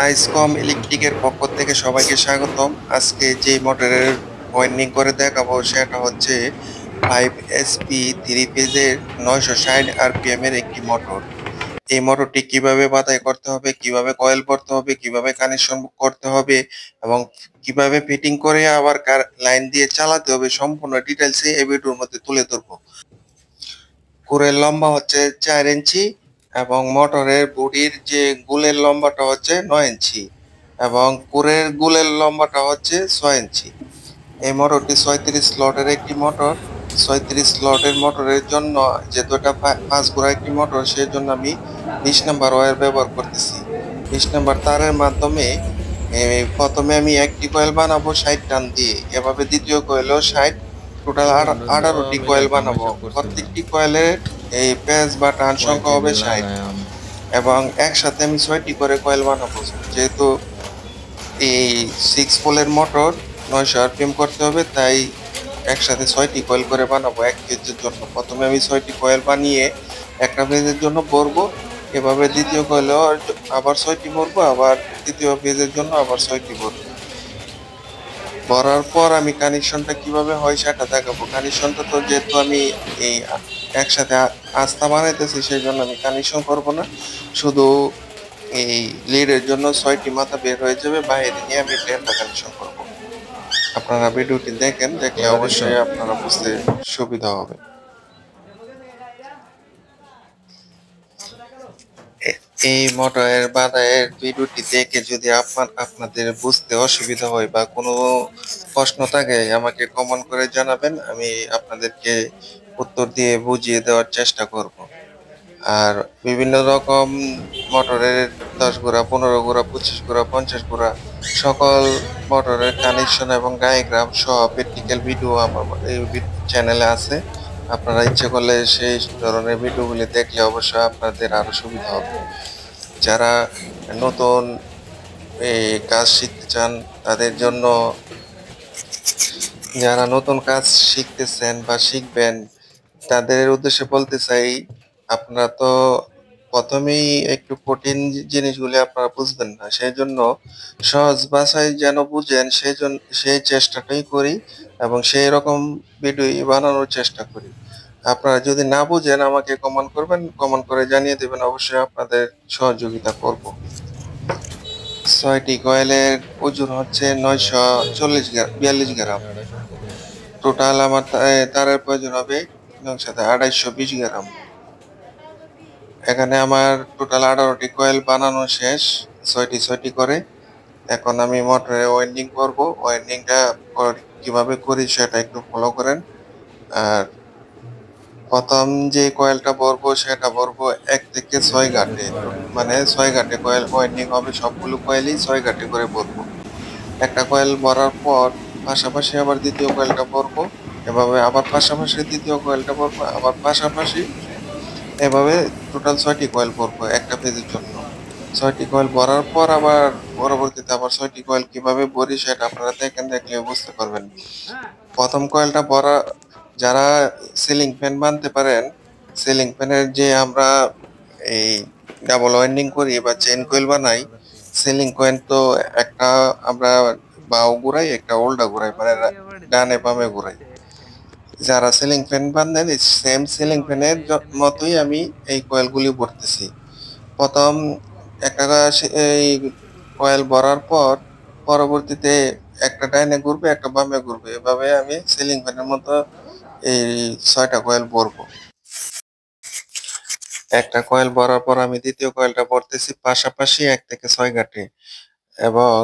আইসকম ইলেকট্রিকের পক্ষ থেকে সবাইকে স্বাগতম। আজকে যে মোটরের ওয়াইন্ডিং করে দেখাবো সেটা হচ্ছে 5 SP 3 ফেজের 960 RPM এর একটি মোটর। এই মোটরটি কিভাবে বাতাই করতে হবে, কিভাবে কয়েল করতে হবে, কিভাবে কানেকশন করতে হবে এবং কিভাবে ফিটিং করে আবার লাইন দিয়ে চালাতে হবে, সম্পূর্ণ ডিটেলস এই ভিডিওর মধ্যে তুলে ধরবো। কোরের লম্বা হচ্ছে 4 ইঞ্চি এবং মোটরের বডির যে গুলের লম্বাটা হচ্ছে 9 ইঞ্চি এবং কোরের গুলের লম্বাটা হচ্ছে 6 ইঞ্চি। এই মোটরটি 36 স্লটের একটি মোটর। 36 স্লটের মোটরের জন্য যেহেতু এটা 5 ঘোড়া একটি মোটর, সেই জন্য আমি 20 নম্বর ওয়্যার ব্যবহার করতেছি। 20 নম্বর তারের মাধ্যমে প্রথমে আমি একটি কয়েল বানাবো 60 টান দিয়ে, এভাবে দ্বিতীয় কয়েলও 60, টোটাল 18টি কয়েল বানাবো। প্রত্যেকটি কয়েলের এই পেজ বা টান সংখ্যা হবে 60 এবং একসাথে আমি 6টি করে কয়েল বানাবো। যেহেতু এই 6 পোলের মোটর 900 RPM করতে হবে, তাই একসাথে 6টি কয়েল করে বানাবো এক ফেজের জন্য। প্রথমে আমি 6টি কয়েল বানিয়ে একটা ফেজের জন্য ভরবো, এভাবে দ্বিতীয় কয়েলেও আবার 6টি ভরবো, আবার তৃতীয় ফেজের জন্য আবার 6টি ভরবো। ভরার পর আমি কানেকশনটা কিভাবে হয় সেটা দেখাবো। কানেকশনটা তো যেহেতু আমি এই একসাথে আস্থা বানাইতেছি, সেই জন্য আমি কানেকশন করবো না, শুধু এই লিডের জন্য 6টি মাথা বের হয়ে যাবে, বাইরে নিয়ে আমি প্লেনটা কানেকশন করবো। আপনারা ভিডিওটি দেখেন, দেখলে অবশ্যই আপনারা বুঝতে সুবিধা হবে। এই মোটরের বাদায়ের ভিডিওটি দেখে যদি আপনাদের বুঝতে অসুবিধা হয় বা কোনো প্রশ্ন থাকে, আমাকে কমেন্ট করে জানাবেন, আমি আপনাদেরকে উত্তর দিয়ে বুঝিয়ে দেওয়ার চেষ্টা করব। আর বিভিন্ন রকম মোটরের 10 ঘোড়া, 15 ঘোড়া, 25 ঘোড়া, 50 ঘোড়া সকল মোটরের কানেকশন এবং ডায়াগ্রাম সহ প্র্যাকটিক্যাল ভিডিও আমার এই চ্যানেলে আছে। আপনারা ইচ্ছে করলে সেই ধরনের ভিডিওগুলি দেখলে অবশ্যই আপনাদের আরো সুবিধা হবে। যারা নতুন এই কাজ শিখতে চান তাদের জন্য, যারা নতুন কাজ শিখতেছেন বা শিখবেন তাদের উদ্দেশ্যে বলতে চাই, আপনারা তো প্রথমেই একটু কঠিন জিনিসগুলি আপনারা বুঝবেন না, সেই জন্য সহজ ভাষায় যেন বুঝেন সেই চেষ্টাটাই করি এবং সেই রকম ভিডিও বানানোর চেষ্টা করি। আপনারা যদি না বুঝেন আমাকে কমেন্ট করবেন, কমেন্ট করে জানিয়ে দেবেন, অবশ্যই আপনাদের সহযোগিতা করব। 6টি কয়েলের ওজন হচ্ছে 942 গ্রাম। টোটাল আমার তারের প্রয়োজন হবে সাথে 220 গ্রাম। এখানে আমার টোটাল 18টি কয়েল বানানো শেষ, 6টি করে। এখন আমি মোটরে ওয়াইন্ডিং করব। ওয়াইন্ডিংটা কিভাবে করি সেটা একটু ফলো করেন। আর প্রথম যে কয়েলটা ভরবো সেটা ভরবো 1 থেকে 6 ঘাটে, মানে 6 ঘাটে কয়েল ওয়াইন্ডিং হবে, সবগুলো কয়েলই 6 ঘাটে করে ভরবো। একটা কয়েল ভরার পর পাশাপাশি আবার দ্বিতীয় কয়েলটা ভরবো, এভাবে আবার পাশাপাশি দ্বিতীয় কয়েলটা ভরবো, আবার পাশাপাশি, এভাবে টোটাল 6টি কয়েল ভরবো একটা পেজের জন্য। 6টি কয়েল ভরার পর আবার পরবর্তীতে আবার 6টি কয়েল কিভাবে ভরি সেটা আপনারা দেখেন, দেখলে বুঝতে পারবেন। প্রথম কয়েলটা ভরা, যারা সিলিং ফ্যান বানতে পারেন, সিলিং ফ্যানের যে আমরা এই ডাবল ওয়াইন্ডিং করি বা চেইন কয়েল বানাই, সিলিং কয়েল তো একটা আমরা বাও ঘুরাই, একটা উল্টা ঘুরাই, মানে ডানে বামে ঘুরাই। যারা সিলিং ফ্যান বাঁধেন সেম সিলিং ফ্যানের মতোই আমি এই কয়েলগুলি ভরতেছি। প্রথম একটা এই কয়েল ভরার পর পরবর্তীতে একটা ডাইনে ঘুরবে, একটা বামে ঘুরবে, এভাবে আমি সিলিং ফ্যানের মতো এই 6টা কয়েল ভরবো। একটা কয়েল ভরার পর আমি দ্বিতীয় কয়েলটা ভরতেছি পাশাপাশি 1 থেকে 6 ঘাটে এবং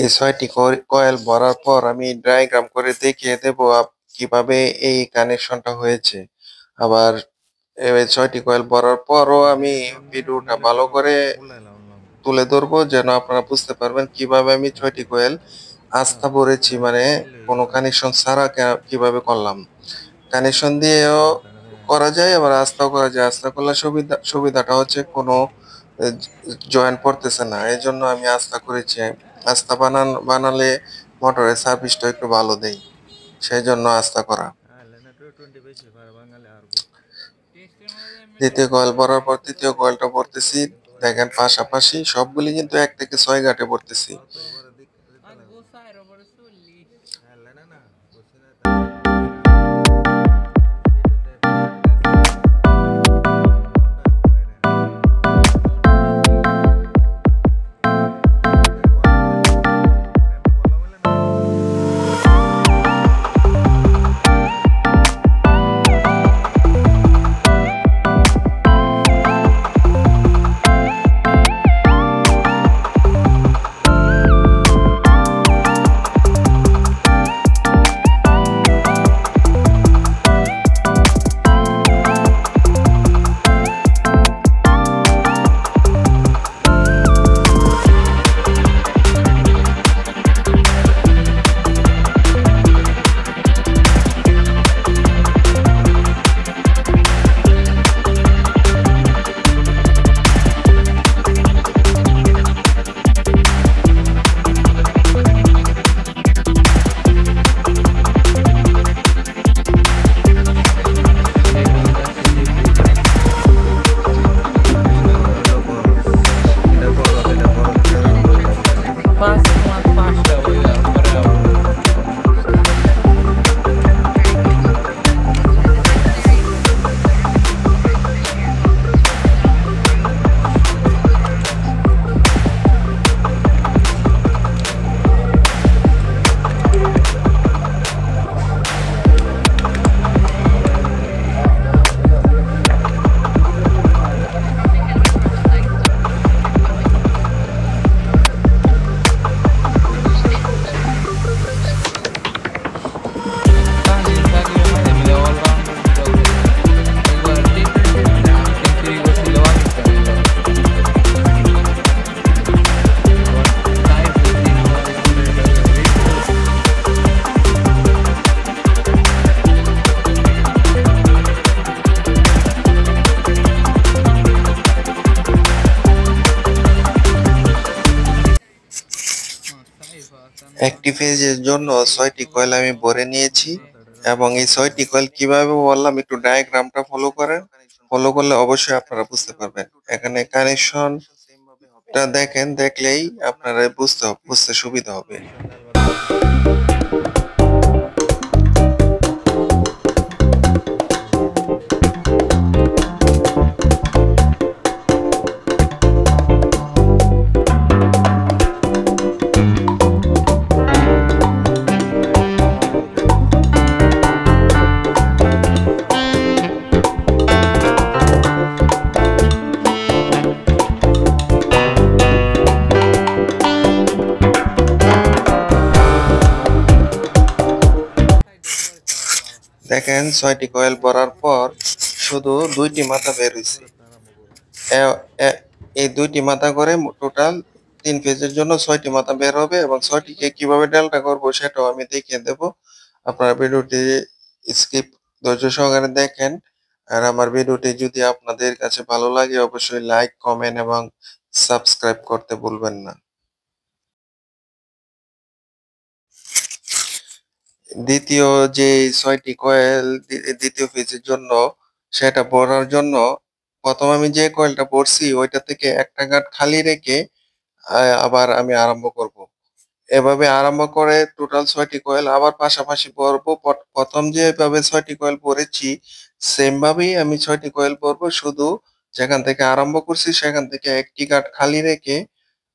এই 6টি কয়েল ভরার পর আমি ডায়াগ্রাম করে দেখিয়ে দেব কিভাবে এই কানেকশনটা হয়েছে। আবার এই 6টি কয়েল ভরার পরও আমি ভিডিওটা ভালো করে তুলে ধরবো, যেন আপনারা বুঝতে পারবেন কিভাবে আমি 6টি কয়েল আস্থা ভরেছি, মানে কোনো কানেকশন ছাড়া কিভাবে করলাম। কানেকশন দিয়েও করা যায়, আবার আস্থাও করা যায়। আস্থা করলে সুবিধাটা হচ্ছে কোনো জয়েন্ট পড়তেছে না, এই জন্য আমি আস্থা করেছি। আস্থা বানালে মোটরের সার্ভিসটা একটু ভালো দেয়, সেই জন্য আস্থা করা। দ্বিতীয় কয়েল ভরার পর তৃতীয় কয়েলটা ভরতেছি। দেখেন পাশাপাশি সবগুলি কিন্তু 1 থেকে 6 ঘাটে ভরতেছি। একটি ফেজের জন্য 6টি কয়েল আমি ভরে নিয়েছি এবং এই 6টি কয়েল কিভাবে বললাম একটু ডায়াগ্রামটা ফলো করেন। ফলো করলে অবশ্যই আপনারা বুঝতে পারবেন। এখানে কানেকশনটা দেখেন, দেখলেই আপনারা বুঝতে সুবিধা হবে। দেখেন 6টি কয়েল ভরার পর শুধু 2টি মাথা বের হয়েছে। এই 2টি মাথা করে টোটাল 3 ফেজের জন্য 6টি মাথা বের হবে এবং 6টিকে কিভাবে ডেল্টা করব সেটাও আমি দেখিয়ে দেব। আপনারা ভিডিওটি ধৈর্য সহকারে দেখেন। আর আমার ভিডিওটি যদি আপনাদের কাছে ভালো লাগে অবশ্যই লাইক, কমেন্ট এবং সাবস্ক্রাইব করতে ভুলবেন না। দ্বিতীয় যে 6টি কয়েল দ্বিতীয় ফেজের জন্য সেটা ভরার জন্য প্রথম আমি যে কয়েলটা ভরছি ওইটা থেকে একটা গাঁট খালি রেখে আবার আমি আরম্ভ করব। এভাবে আরম্ভ করে টোটাল 6টি কয়েল আবার পাশাপাশি ভরবো। প্রথম যেভাবে 6টি কয়েল ভরেছি সেম ভাবেই আমি 6টি কয়েল ভরবো, শুধু যেখান থেকে আরম্ভ করছি সেখান থেকে একটি গাঁট খালি রেখে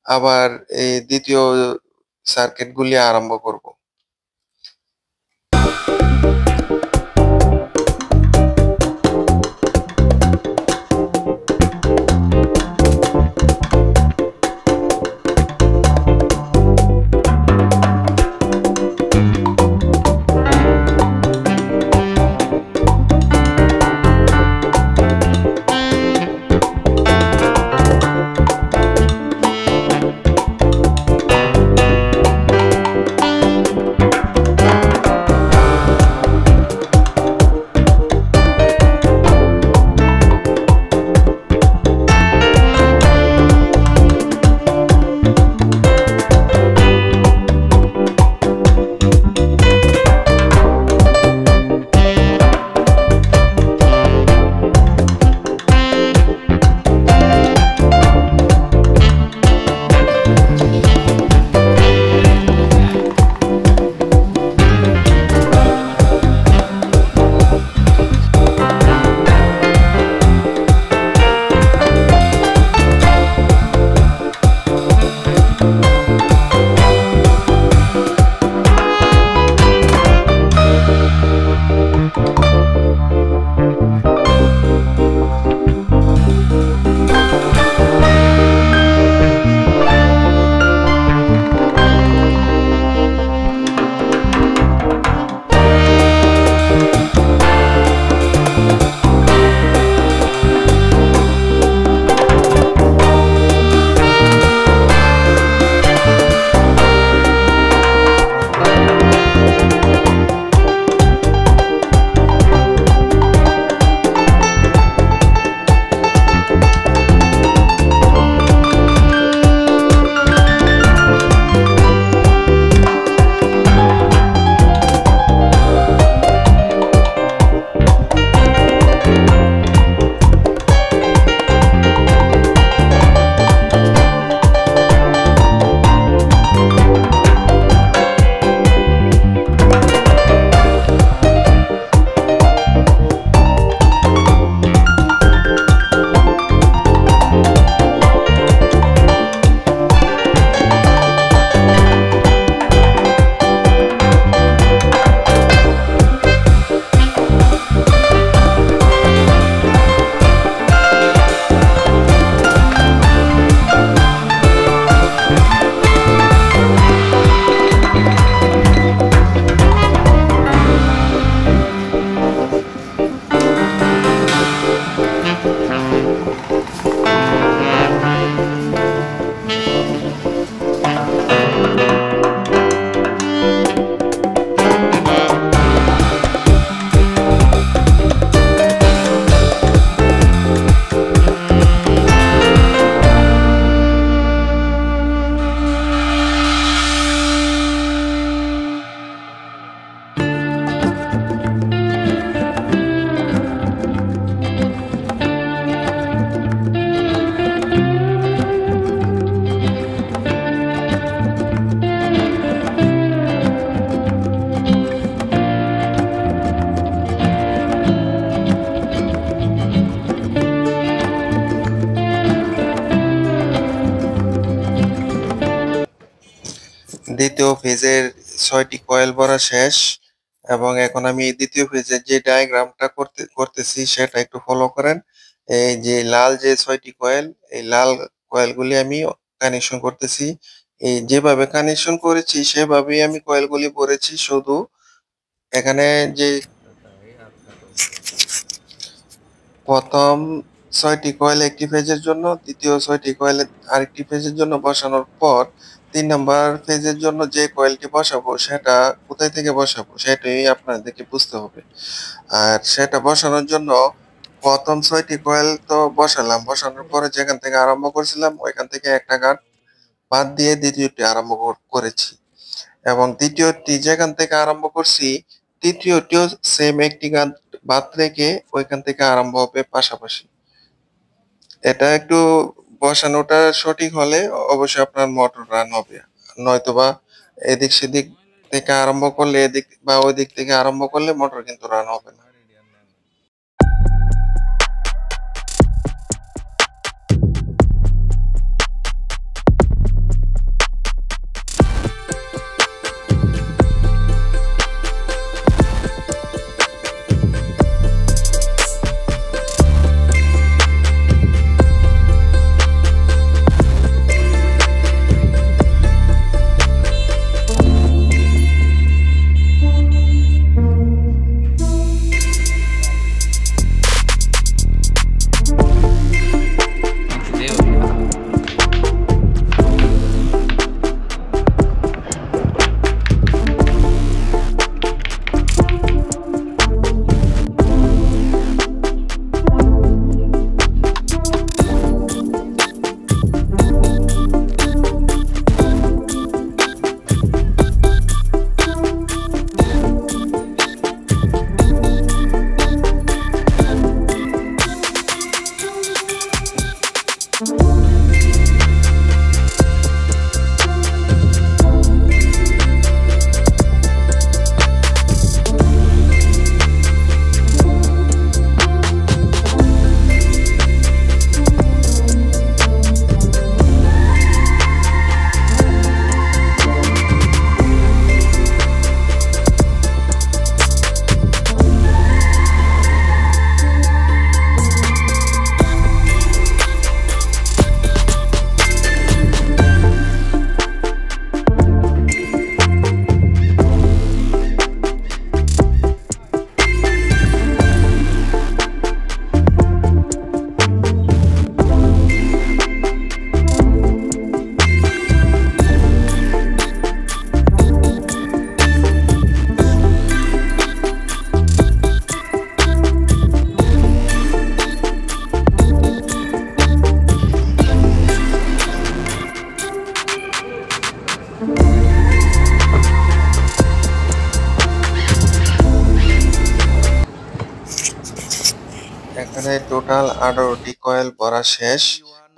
আবার এই দ্বিতীয় সার্কিটগুলি আরম্ভ করব। দ্বিতীয় ফেজের 6টি কয়েল ভরা শেষ এবং এখন আমি দ্বিতীয় ফেজের যে ডায়াগ্রামটা করতেছি সেটা একটু ফলো করেন। এই যে লাল যে 6টি কয়েল, এই লাল কয়েলগুলি আমি কানেকশন করতেছি। এই যেভাবে কানেকশন করেছি সেভাবেই আমি কয়েলগুলি ভরেছি। শুধু এখানে যে প্রথম 6টি কয়েল একটি ফেজের জন্য, দ্বিতীয় 6টি কয়েল আরেকটি ফেজের জন্য বসানোর পর 3 নাম্বার ফেজের জন্য যে কয়েলটি বসাবো সেটা কোথায় থেকে বসাবো সেটাই আপনাদেরকে বুঝতে হবে। আর সেটা বসানোর জন্য প্রথম 6টি কয়েল তো বসালাম, বসানোর পরে যেখান থেকে আরম্ভ করছিলাম ওইখান থেকে একটা গাঁট বাদ দিয়ে দ্বিতীয়টি আরম্ভ করেছি এবং দ্বিতীয়টি যেখান থেকে আরম্ভ করছি তৃতীয়টিও সেম একটি গাঁট বাদ রেখে ওইখান থেকে আরম্ভ হবে পাশাপাশি। এটা একটু বসানোটা সঠিক হলে অবশ্যই আপনার মোটর রান হবে, নয়তোবা এদিক সেদিক থেকে আরম্ভ করলে এদিক বা ওই দিক থেকে আরম্ভ করলে মোটর কিন্তু রান হবে না। এখানে টোটাল 18টি কয়েল ভরা শেষ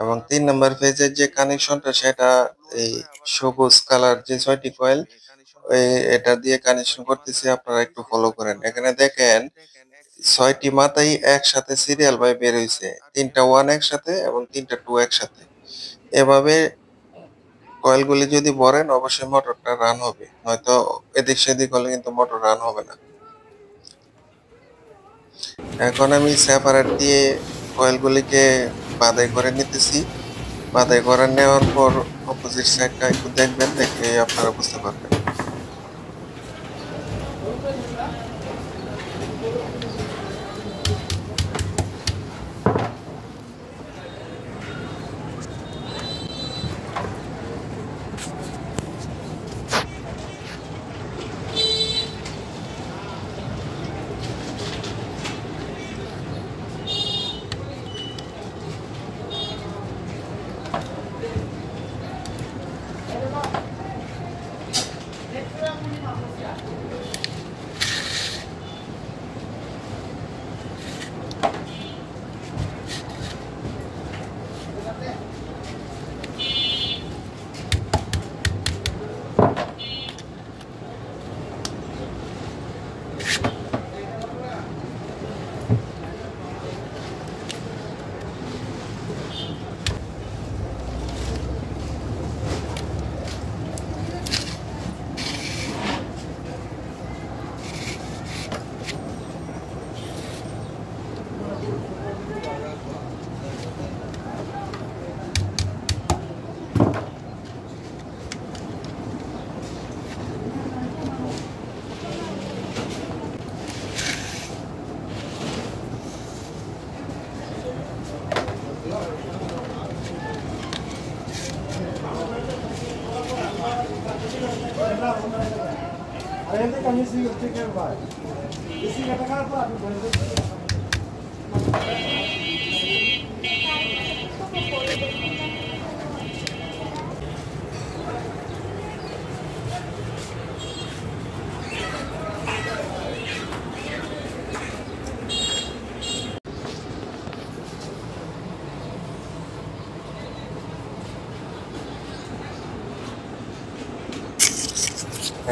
এবং 3 নাম্বার ফেজের যে কানেকশনটা সেটা এই সবুজ কালার যে 6টি কয়েল এটা দিয়ে কানেকশন করতেছি, আপনারা একটু ফলো করেন। এখানে দেখেন 6টি মাথাই একসাথে সিরিয়াল ভাবে বের হইছে, 3টা 1 একসাথে এবং 3টা 2 একসাথে। এভাবে কয়েলগুলি যদি ভরেন অবশ্যই মোটরটা রান হবে, নয়তো এদিক সেদিক হলে কিন্তু মোটর রান হবে না। এখন আমি সেপারেট দিয়ে কয়েলগুলিকে বাঁধাই করে নিতেছি। বাঁধাই করে নেওয়ার পর অপোজিট সাইডটা একটু দেখবেন, দেখলে আপনারা বুঝতে পারবেন।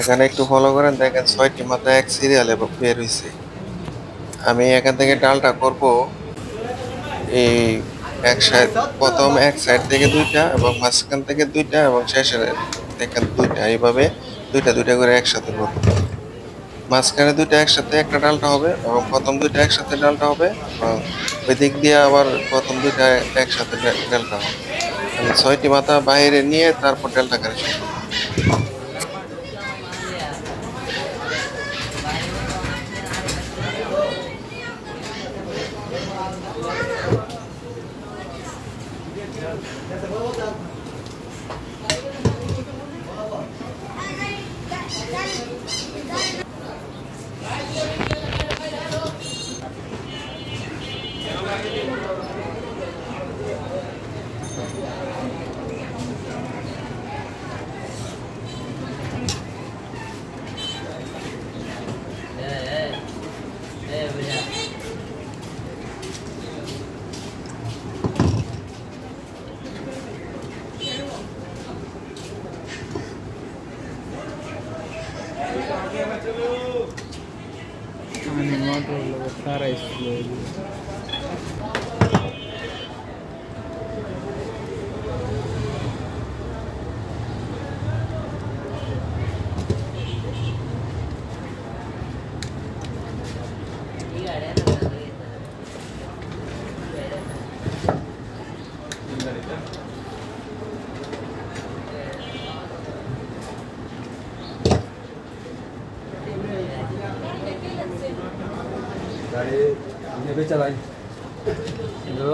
এখানে একটু ফলো করেন, দেখেন 6টি মাথা এক সিরিয়ালে বের হয়েছে। আমি এখান থেকে ডালটা করব এই এক সাইড, প্রথম এক সাইড থেকে 2টা এবং মাঝখান থেকে 2টা এবং শেষের দেখেন 2টা, এইভাবে 2টা 2টা করে একসাথে করব। মাঝখানে 2টা একসাথে একটা ডালটা হবে এবং প্রথম 2টা একসাথে ডালটা হবে এবং ওই দিক দিয়ে আবার প্রথম 2টা একসাথে ডালটা হবে। আমি 6টি মাথা বাইরে নিয়ে তারপর ডালটা করে শুরু করব।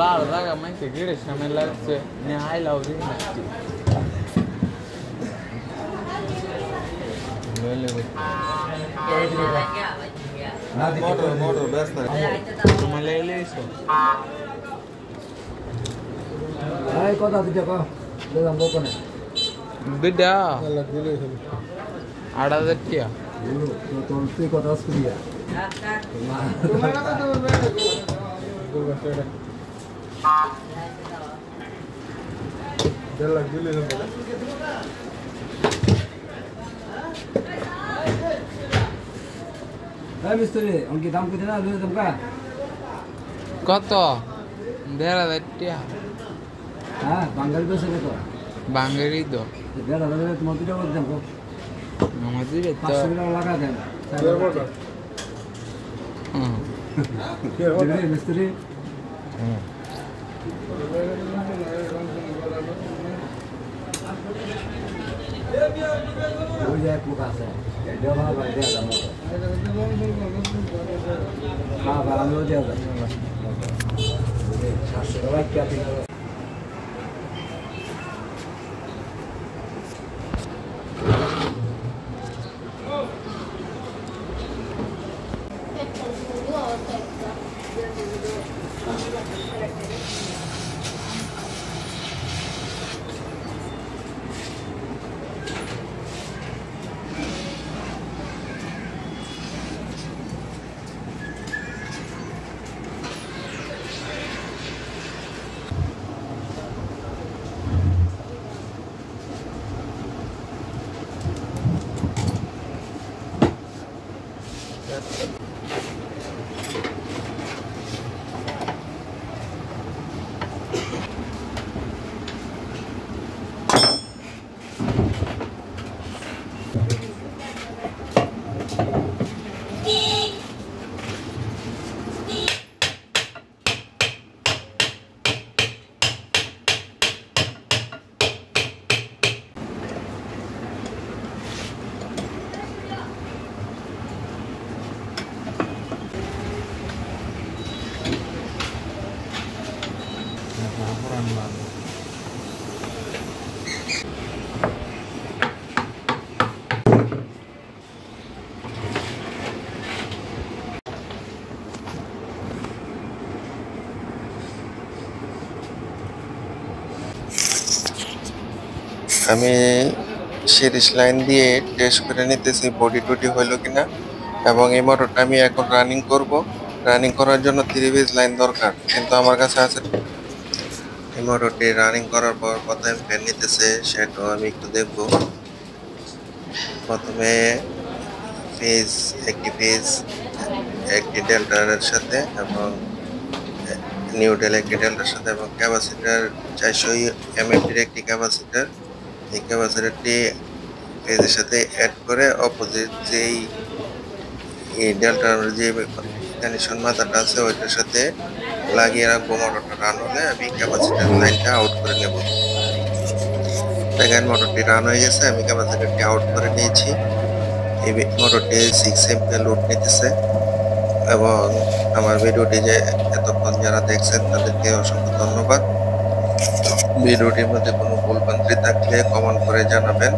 La verdad que quiere llamarla ne hay la audiencia. Motor ব্যস্ত Malele eso. Ay, কথা দিতে কো দাম বকো না Bida. Ada de tía. তো তুই কথা শুনিয়া এই মিস্ত্রি অঙ্কি দাম কত না লই দাম কা কত? দেড় হাজার টিয়া। হ্যাঁ বাঙালি তো সেটা তো বাঙালি তো 1,500 তোমার দুটো করে দাম আমাদের তো 500 টাকা লাগা দেন মিস্ত্রি ওই যে এক লোক আছে দেওয়া ভাই দেওয়া দাম হ্যাঁ ভাই আমিও দেওয়া দাম 700 টাকা কি আপনি পুরান মাল। আমি সিরিজ লাইন দিয়ে টেস্ট করে নিতেছি বডি টডি হইলো কিনা, এবং এই মোটরটা আমি এখন রানিং করব। রানিং করার জন্য 3 ফেজ লাইন দরকার, কিন্তু আমার কাছে আছে। এই মোটরটি রানিং করার পর কোথায় ফ্যান নিতেছে সেটাও আমি একটু দেখবো। প্রথমে ফেজ একটি ডেল্টার সাথে এবং নিউট্রাল একটি ডেল্টার সাথে, এবং ক্যাপাসিটার 400 এমএফটির একটি ক্যাপাসিটার। এই ক্যাপাসিটারটি ফেজের সাথে অ্যাড করে অপোজিট যেই ডেল্টার যে কানেকশন মাথাটা আছে ওইটার সাথে লাগিয়ে রাখবো। মোটরটা রান হলে আমি ক্যাপাসিটার লাইনটা আউট করে নেব। দেখেন মোটরটি রান হয়ে গেছে, আমি ক্যাপাসিটারটি আউট করে নিয়েছি। এই মোটরটি 6 এম্পিয়ার লোড নিতেছে। এবং আমার ভিডিওটি যে এতক্ষণ যারা দেখছেন তাদেরকে অসংখ্য ধন্যবাদ। ভিডিওটির মধ্যে কোনো ভুলভ্রান্তি থাকলে কমেন্ট করে জানাবেন।